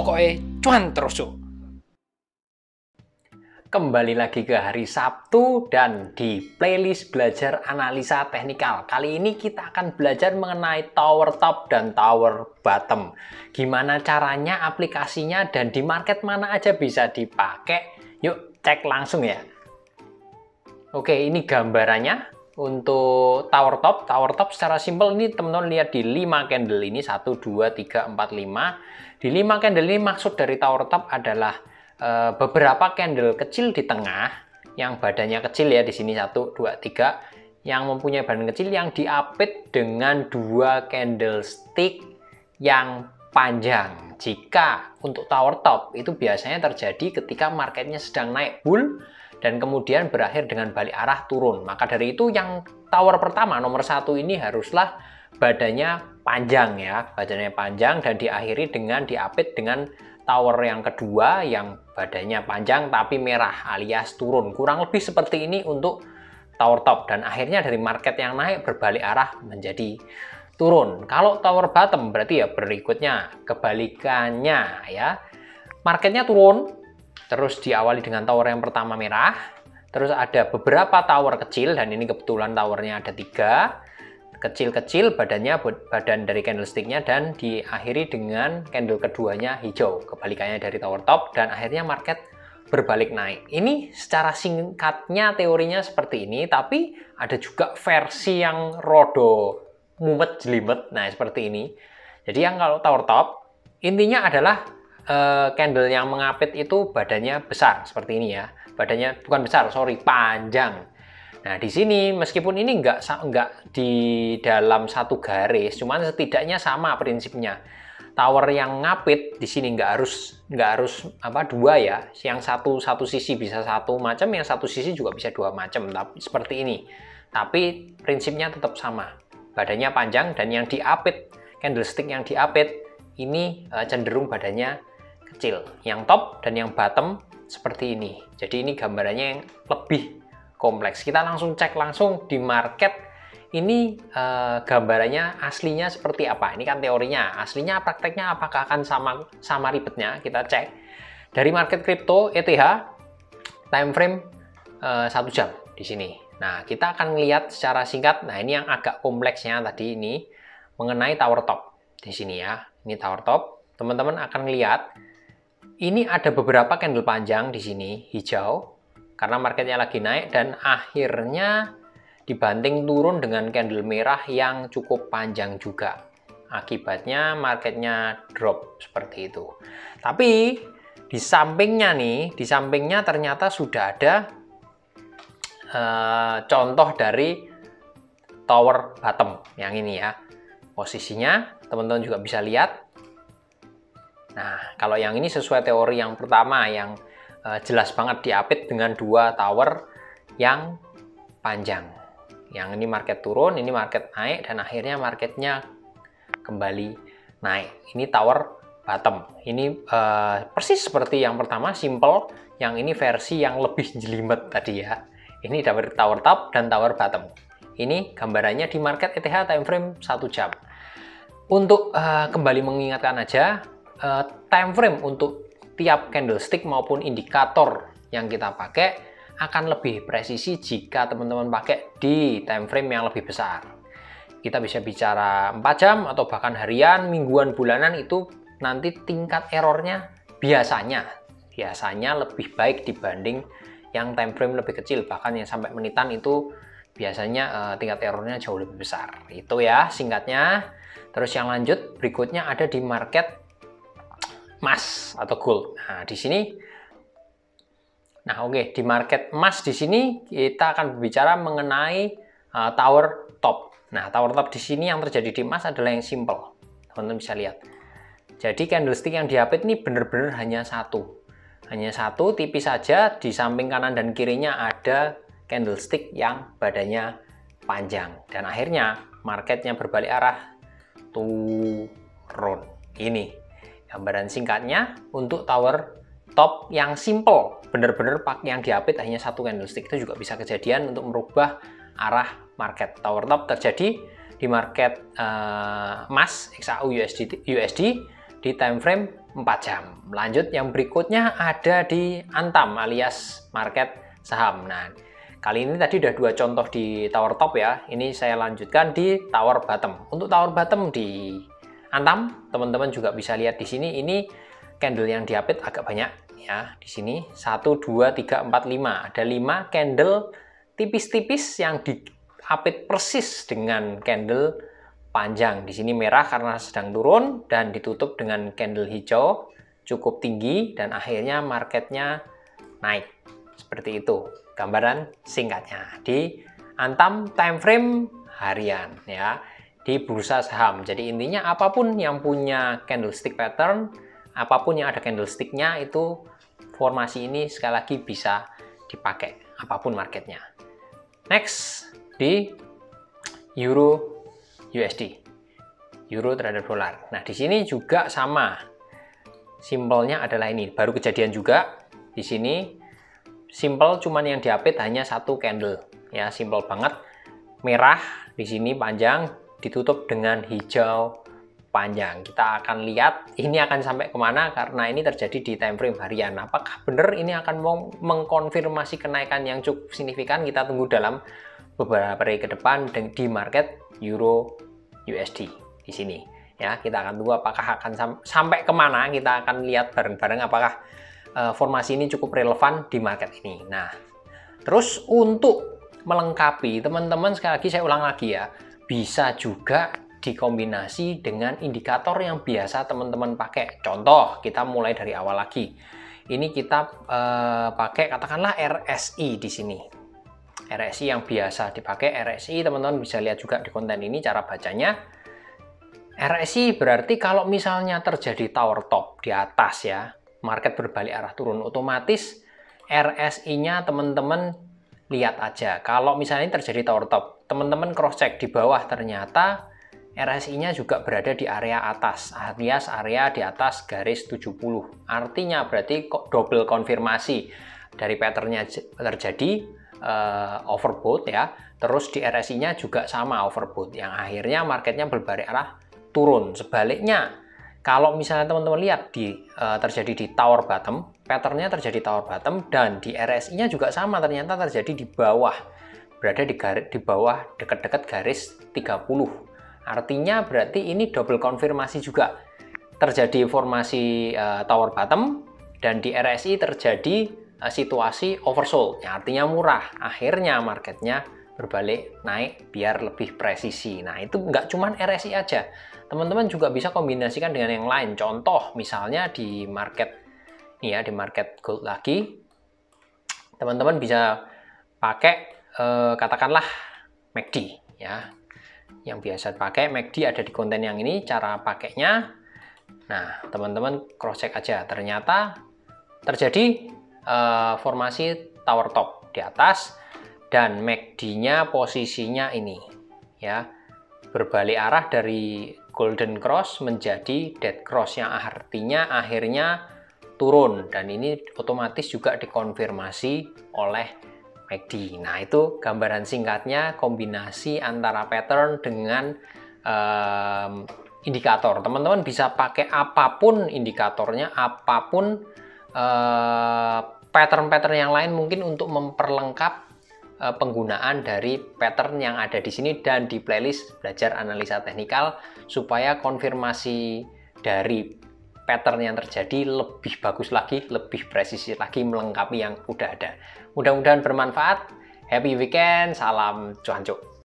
pokoknya cuan terus yuk. Kembali lagi ke hari Sabtu dan di playlist belajar analisa teknikal. Kali ini kita akan belajar mengenai tower top dan tower bottom. Gimana caranya, aplikasinya, dan di market mana aja bisa dipakai. Yuk cek langsung ya. Oke, ini gambarannya untuk tower top. Tower top secara simpel ini teman-teman lihat di 5 candle ini, 1, 2, 3, 4, 5. Di 5 candle ini maksud dari tower top adalah beberapa candle kecil di tengah yang badannya kecil ya, di sini 1, 2, 3 yang mempunyai badan kecil yang diapit dengan 2 candlestick yang panjang. Jika untuk tower top itu biasanya terjadi ketika marketnya sedang naik bull dan kemudian berakhir dengan balik arah turun. Maka dari itu yang tower pertama nomor 1 ini haruslah badannya panjang ya, badannya panjang dan diakhiri dengan diapit dengan tower yang kedua yang badannya panjang tapi merah alias turun. Kurang lebih seperti ini untuk tower top dan akhirnya dari market yang naik berbalik arah menjadi turun. Kalau tower bottom berarti ya berikutnya kebalikannya ya. Marketnya turun terus diawali dengan tower yang pertama merah. Terus ada beberapa tower kecil dan ini kebetulan towernya ada 3. Kecil-kecil badan dari candlesticknya dan diakhiri dengan candle keduanya hijau, kebalikannya dari tower top dan akhirnya market berbalik naik. Ini secara singkatnya teorinya seperti ini, tapi ada juga versi yang rodo mumet jelimet. Nah seperti ini. Jadi yang kalau tower top intinya adalah candle yang mengapit itu badannya besar seperti ini ya. Badannya bukan besar, sorry, panjang. Nah, di sini meskipun ini nggak di dalam satu garis, cuman setidaknya sama prinsipnya. Tower yang ngapit di sini nggak harus apa dua ya. Yang satu sisi bisa satu macam, yang satu sisi juga bisa dua macam, tapi seperti ini. Tapi prinsipnya tetap sama. Badannya panjang dan yang diapit, candlestick yang diapit ini cenderung badannya kecil. Yang top dan yang bottom seperti ini. Jadi ini gambarannya yang lebih kompleks. Kita langsung cek langsung di market ini gambarannya aslinya seperti apa. Ini kan teorinya, aslinya prakteknya apakah akan sama ribetnya. Kita cek dari market crypto ETH time frame 1 jam di sini. Nah kita akan melihat secara singkat. Nah ini yang agak kompleksnya tadi ini mengenai tower top di sini ya. Ini tower top, teman-teman akan melihat ini ada beberapa candle panjang di sini hijau karena marketnya lagi naik dan akhirnya dibanting turun dengan candle merah yang cukup panjang juga. Akibatnya marketnya drop seperti itu. Tapi di sampingnya nih, di sampingnya ternyata sudah ada contoh dari tower bottom yang ini ya. Posisinya teman-teman juga bisa lihat. Nah, kalau yang ini sesuai teori yang pertama yang jelas banget diapit dengan 2 tower yang panjang. Yang ini market turun, ini market naik dan akhirnya marketnya kembali naik. Ini tower bottom. Ini persis seperti yang pertama, simple. Yang ini versi yang lebih jelimet tadi ya. Ini dari tower top dan tower bottom. Ini gambarannya di market ETH time frame 1 jam. Untuk kembali mengingatkan aja, time frame untuk tiap candlestick maupun indikator yang kita pakai akan lebih presisi jika teman-teman pakai di time frame yang lebih besar. Kita bisa bicara 4 jam atau bahkan harian, mingguan, bulanan itu nanti tingkat errornya biasanya lebih baik dibanding yang time frame lebih kecil, bahkan yang sampai menitan itu biasanya tingkat errornya jauh lebih besar. Itu ya singkatnya. Terus yang lanjut berikutnya ada di market emas atau gold. Nah, di sini di market emas di sini kita akan berbicara mengenai tower top. Nah, tower top di sini yang terjadi di emas adalah yang simple. Teman-teman bisa lihat. Jadi candlestick yang diapit ini benar-benar hanya satu. Hanya satu, tipis saja. Di samping kanan dan kirinya ada candlestick yang badannya panjang. Dan akhirnya marketnya berbalik arah turun. Ini gambaran singkatnya untuk tower top yang simple, benar-benar yang diapit hanya satu candlestick. Itu juga bisa kejadian untuk merubah arah market. Tower top terjadi di market emas XAU USD di time frame 4 jam. Lanjut yang berikutnya ada di Antam alias market saham. Nah, kali ini tadi udah 2 contoh di tower top ya. Ini saya lanjutkan di tower bottom. Untuk tower bottom di Antam, teman-teman juga bisa lihat di sini. Ini candle yang diapit agak banyak ya. Di sini 1 2 3 4 5. Ada 5 candle tipis-tipis yang diapit persis dengan candle panjang. Di sini merah karena sedang turun dan ditutup dengan candle hijau cukup tinggi dan akhirnya marketnya naik. Seperti itu gambaran singkatnya di Antam time frame harian ya di bursa saham. Jadi intinya apapun yang punya candlestick pattern, apapun yang ada candlesticknya itu formasi ini sekali lagi bisa dipakai apapun marketnya. Next di Euro USD, euro terhadap dolar. Nah, di sini juga sama. Simbolnya adalah ini, baru kejadian juga. Di sini simple cuman yang diapit hanya 1 candle. Ya, simple banget. Merah di sini panjang ditutup dengan hijau panjang. Kita akan lihat ini akan sampai kemana karena ini terjadi di time frame harian. Apakah benar ini akan mengkonfirmasi kenaikan yang cukup signifikan? Kita tunggu dalam beberapa hari ke depan di market Euro USD di sini ya. Kita akan tunggu apakah akan sampai kemana. Kita akan lihat bareng-bareng apakah formasi ini cukup relevan di market ini. Nah, terus untuk melengkapi teman-teman, sekali lagi saya ulang lagi ya, bisa juga dikombinasi dengan indikator yang biasa teman-teman pakai. Contoh, kita mulai dari awal lagi. Ini kita pakai katakanlah RSI di sini. RSI yang biasa dipakai, RSI teman-teman bisa lihat juga di konten ini cara bacanya. RSI berarti kalau misalnya terjadi tower top di atas ya, market berbalik arah turun, otomatis RSI-nya teman-teman lihat aja. Kalau misalnya terjadi tower top, teman-teman cross check di bawah ternyata RSI-nya juga berada di area atas, alias area di atas garis 70. Artinya berarti double konfirmasi dari patternnya terjadi overbought ya, terus di RSI-nya juga sama overbought, yang akhirnya marketnya berbalik arah turun. Sebaliknya, kalau misalnya teman-teman lihat terjadi di tower bottom, patternnya terjadi tower bottom dan di RSI-nya juga sama, ternyata terjadi di bawah, berada di bawah dekat-dekat garis 30. Artinya berarti ini double konfirmasi juga, terjadi formasi tower bottom dan di RSI terjadi situasi oversold, yang artinya murah. Akhirnya marketnya berbalik naik biar lebih presisi. Nah, itu nggak cuman RSI aja, teman-teman juga bisa kombinasikan dengan yang lain. Contoh misalnya di market ya, di market gold lagi, teman-teman bisa pakai katakanlah MACD ya, yang biasa pakai MACD ada di konten yang ini cara pakainya. Nah, teman-teman cross check aja, ternyata terjadi formasi tower top di atas dan MACD-nya posisinya ini ya, berbalik arah dari golden cross menjadi dead cross, yang artinya akhirnya turun, dan ini otomatis juga dikonfirmasi oleh MACD. Nah, itu gambaran singkatnya kombinasi antara pattern dengan indikator. Teman-teman bisa pakai apapun indikatornya, apapun pattern-pattern yang lain mungkin untuk memperlengkap penggunaan dari pattern yang ada di sini dan di playlist belajar analisa teknikal, supaya konfirmasi dari pattern yang terjadi lebih bagus lagi, lebih presisi lagi, melengkapi yang udah ada. Mudah-mudahan bermanfaat. Happy weekend, salam cuancuk.